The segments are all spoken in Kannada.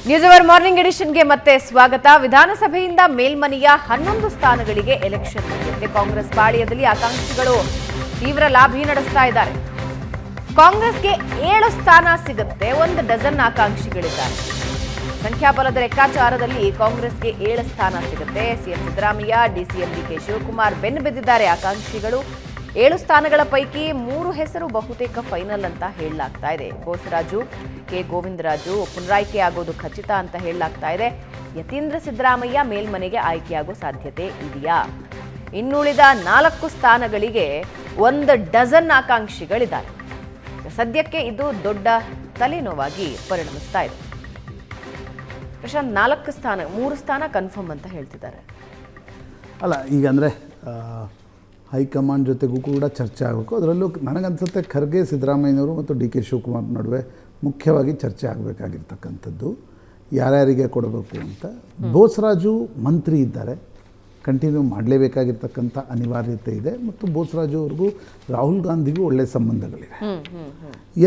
ನ್ಯೂಸ್ ಅವರ್ ಮಾರ್ನಿಂಗ್ ಎಡಿಷನ್ಗೆ ಮತ್ತೆ ಸ್ವಾಗತ. ವಿಧಾನಸಭೆಯಿಂದ ಮೇಲ್ಮನೆಯ 11 ಸ್ಥಾನಗಳಿಗೆ ಎಲೆಕ್ಷನ್ ನಡೆಯುತ್ತೆ. ಕಾಂಗ್ರೆಸ್ ಪಾಳ್ಯದಲ್ಲಿ ಆಕಾಂಕ್ಷಿಗಳು ತೀವ್ರ ಲಾಭಿ ನಡೆಸ್ತಾ ಇದ್ದಾರೆ. ಕಾಂಗ್ರೆಸ್ಗೆ 7 ಸ್ಥಾನ ಸಿಗುತ್ತೆ. 1 ಡಜನ್ ಆಕಾಂಕ್ಷಿಗಳಿದ್ದಾರೆ. ಸಂಖ್ಯಾಬಲದ ಲೆಕ್ಕಾಚಾರದಲ್ಲಿ ಕಾಂಗ್ರೆಸ್ಗೆ 7 ಸ್ಥಾನ ಸಿಗುತ್ತೆ. ಸಿಎಂ ಸಿದ್ದರಾಮಯ್ಯ, ಡಿಸಿಎಂ ಡಿಕೆ ಶಿವಕುಮಾರ್ ಬೆನ್ನು ಬಿದ್ದಿದ್ದಾರೆ. ಆಕಾಂಕ್ಷಿಗಳು 7 ಸ್ಥಾನಗಳ ಪೈಕಿ 3 ಹೆಸರು ಬಹುತೇಕ ಫೈನಲ್ ಅಂತ ಹೇಳಲಾಗ್ತಾ ಇದೆ. ಬೋಸರಾಜು, ಕೆ ಗೋವಿಂದರಾಜು ಪುನರಾಯ್ಕೆ ಆಗೋದು ಖಚಿತ ಅಂತ ಹೇಳಲಾಗ್ತಾ ಇದೆ. ಯತೀಂದ್ರ ಸಿದ್ದರಾಮಯ್ಯ ಮೇಲ್ಮನೆಗೆ ಆಯ್ಕೆಯಾಗೋ ಸಾಧ್ಯತೆ ಇದೆಯಾ? ಇನ್ನುಳಿದ 4 ಸ್ಥಾನಗಳಿಗೆ 1 ಡಜನ್ ಆಕಾಂಕ್ಷಿಗಳಿದ್ದಾರೆ. ಸದ್ಯಕ್ಕೆ ಇದು ದೊಡ್ಡ ತಲೆನೋವಾಗಿ ಪರಿಣಮಿಸ್ತಾ ಇದೆ. ಪ್ರಶಾಂತ್, 4 ಸ್ಥಾನ, 3 ಸ್ಥಾನ ಕನ್ಫರ್ಮ್ ಅಂತ ಹೇಳ್ತಿದ್ದಾರೆ. ಅಲ್ಲ, ಈಗ ಅಂದರೆ ಹೈಕಮಾಂಡ್ ಜೊತೆಗೂ ಕೂಡ ಚರ್ಚೆ ಆಗಬೇಕು. ಅದರಲ್ಲೂ ನನಗನ್ಸುತ್ತೆ ಖರ್ಗೆ ಸಿದ್ದರಾಮಯ್ಯನವರು ಮತ್ತು ಡಿ ಕೆ ಶಿವಕುಮಾರ್ ನಡುವೆ ಮುಖ್ಯವಾಗಿ ಚರ್ಚೆ ಆಗಬೇಕಾಗಿರ್ತಕ್ಕಂಥದ್ದು ಯಾರ್ಯಾರಿಗೆ ಕೊಡಬೇಕು ಅಂತ. ಬೋಸರಾಜು ಮಂತ್ರಿ ಇದ್ದಾರೆ, ಕಂಟಿನ್ಯೂ ಮಾಡಲೇಬೇಕಾಗಿರ್ತಕ್ಕಂಥ ಅನಿವಾರ್ಯತೆ ಇದೆ. ಮತ್ತು ಬೋಸರಾಜು ಅವ್ರಿಗೂ ರಾಹುಲ್ ಗಾಂಧಿಗೂ ಒಳ್ಳೆಯ ಸಂಬಂಧಗಳಿವೆ.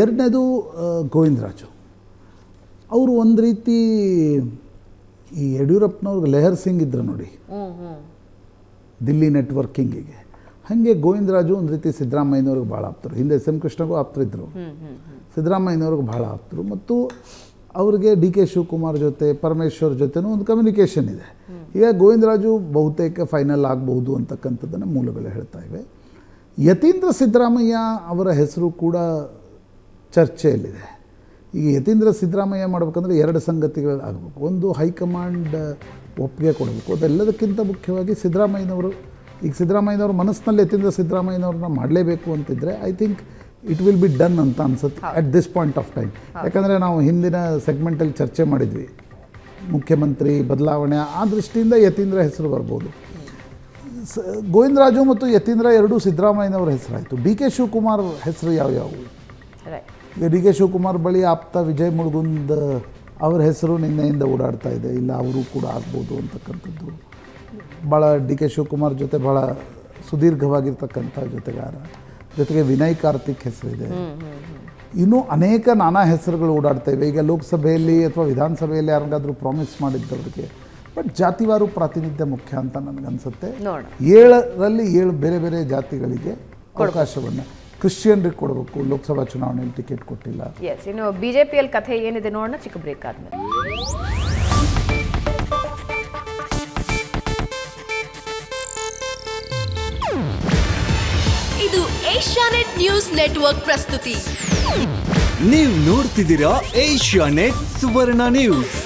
ಎರಡನೇದು ಗೋವಿಂದರಾಜು ಅವರು ಒಂದು ರೀತಿ ಈ ಯಡಿಯೂರಪ್ಪನವ್ರಿಗೆ ಲೆಹರ್ ಸಿಂಗ್ ಇದ್ರು ನೋಡಿ ದಿಲ್ಲಿ ನೆಟ್ವರ್ಕಿಂಗಿಗೆ, ಹಾಗೆ ಗೋವಿಂದರಾಜು ಒಂದು ರೀತಿ ಸಿದ್ದರಾಮಯ್ಯನವ್ರಿಗೆ ಭಾಳ ಆಪ್ತರು. ಹಿಂದೆ ಎಸ್ ಎಂ ಕೃಷ್ಣಗೂ ಆಪ್ತರಿದ್ದರು, ಸಿದ್ದರಾಮಯ್ಯನವ್ರಿಗೆ ಭಾಳ ಆಪ್ತರು. ಮತ್ತು ಅವ್ರಿಗೆ ಡಿ ಕೆ ಶಿವಕುಮಾರ್ ಜೊತೆ, ಪರಮೇಶ್ವರ್ ಜೊತೆನೂ ಒಂದು ಕಮ್ಯುನಿಕೇಷನ್ ಇದೆ. ಈಗ ಗೋವಿಂದರಾಜು ಬಹುತೇಕ ಫೈನಲ್ ಆಗಬಹುದು ಅಂತಕ್ಕಂಥದ್ದನ್ನು ಮೂಲಗಳು ಹೇಳ್ತಾ ಇವೆ. ಯತೀಂದ್ರ ಸಿದ್ದರಾಮಯ್ಯ ಅವರ ಹೆಸರು ಕೂಡ ಚರ್ಚೆಯಲ್ಲಿದೆ. ಈಗ ಯತೀಂದ್ರ ಸಿದ್ದರಾಮಯ್ಯ ಮಾಡಬೇಕಂದ್ರೆ 2 ಸಂಗತಿಗಳು ಆಗಬೇಕು. ಒಂದು, ಹೈಕಮಾಂಡ್ ಒಪ್ಪಿಗೆ ಕೊಡಬೇಕು. ಅದೆಲ್ಲದಕ್ಕಿಂತ ಮುಖ್ಯವಾಗಿ ಸಿದ್ದರಾಮಯ್ಯನವ್ರ ಮನಸ್ಸಿನಲ್ಲಿ ಯತೀಂದ್ರ ಸಿದ್ದರಾಮಯ್ಯನವ್ರನ್ನ ಮಾಡಲೇಬೇಕು ಅಂತಿದ್ರೆ I think it will be done ಅಂತ ಅನ್ಸುತ್ತೆ at this point of time. ಯಾಕಂದರೆ ನಾವು ಹಿಂದಿನ ಸೆಗ್ಮೆಂಟಲ್ಲಿ ಚರ್ಚೆ ಮಾಡಿದ್ವಿ, ಮುಖ್ಯಮಂತ್ರಿ ಬದಲಾವಣೆ ಆ ದೃಷ್ಟಿಯಿಂದ ಯತೀಂದ್ರ ಹೆಸರು ಬರ್ಬೋದು. ಗೋವಿಂದರಾಜು ಮತ್ತು ಯತೀಂದ್ರ ಎರಡೂ ಸಿದ್ದರಾಮಯ್ಯನವ್ರ ಹೆಸರಾಯಿತು. ಡಿ ಕೆ ಶಿವಕುಮಾರ್ ಹೆಸರು ಯಾವ್ಯಾವು? ಈಗ ಡಿ ಕೆ ಶಿವಕುಮಾರ್ ಬಳಿ ಆಪ್ತ ವಿಜಯ್ ಮುಳುಗುಂದ್ ಅವ್ರ ಹೆಸರು ನಿನ್ನೆಯಿಂದ ಓಡಾಡ್ತಾ ಇದೆ. ಇಲ್ಲ, ಅವರು ಕೂಡ ಆಗ್ಬೋದು ಅಂತಕ್ಕಂಥದ್ದು. ಭಾಳ ಡಿ ಕೆ ಶಿವಕುಮಾರ್ ಜೊತೆ ಭಾಳ ಸುದೀರ್ಘವಾಗಿರ್ತಕ್ಕಂಥ ಜೊತೆಗಾರ. ಜೊತೆಗೆ ವಿನಯ್ ಕಾರ್ತಿಕ್ ಹೆಸರಿದೆ. ಇನ್ನೂ ಅನೇಕ ನಾನಾ ಹೆಸರುಗಳು ಓಡಾಡ್ತಾ ಇವೆ. ಈಗ ಲೋಕಸಭೆಯಲ್ಲಿ ಅಥವಾ ವಿಧಾನಸಭೆಯಲ್ಲಿ ಯಾರಿಗಾದರೂ ಪ್ರಾಮಿಸ್ ಮಾಡಿದ್ದವರಿಗೆ. ಬಟ್ ಜಾತಿವಾರು ಪ್ರಾತಿನಿಧ್ಯ ಮುಖ್ಯ ಅಂತ ನನಗನ್ಸುತ್ತೆ. 7ರಲ್ಲಿ 7 ಬೇರೆ ಬೇರೆ ಜಾತಿಗಳಿಗೆ ಅವಕಾಶವನ್ನು ಕ್ರಿಶ್ಚಿಯನ್ರಿಗೆ ಕೊಡಬೇಕು. ಲೋಕಸಭಾ ಚುನಾವಣೆಯಲ್ಲಿ ಟಿಕೆಟ್ ಕೊಟ್ಟಿಲ್ಲ. ಇನ್ನು ಬಿಜೆಪಿಯಲ್ಲಿ ಕಥೆ ಏನಿದೆ ನೋಡೋಣ ಚಿಕ್ಕ ಬ್ರೇಕ್ ಆದ್ಮೇಲೆ. ಇದು ಏಷ್ಯಾನೆಟ್ ನ್ಯೂಸ್ ನೆಟ್ವರ್ಕ್ ಪ್ರಸ್ತುತಿ. ನೀವು ನೋಡ್ತಿದ್ದೀರಾ ಏಷ್ಯಾನೆಟ್ ಸುವರ್ಣ ನ್ಯೂಸ್.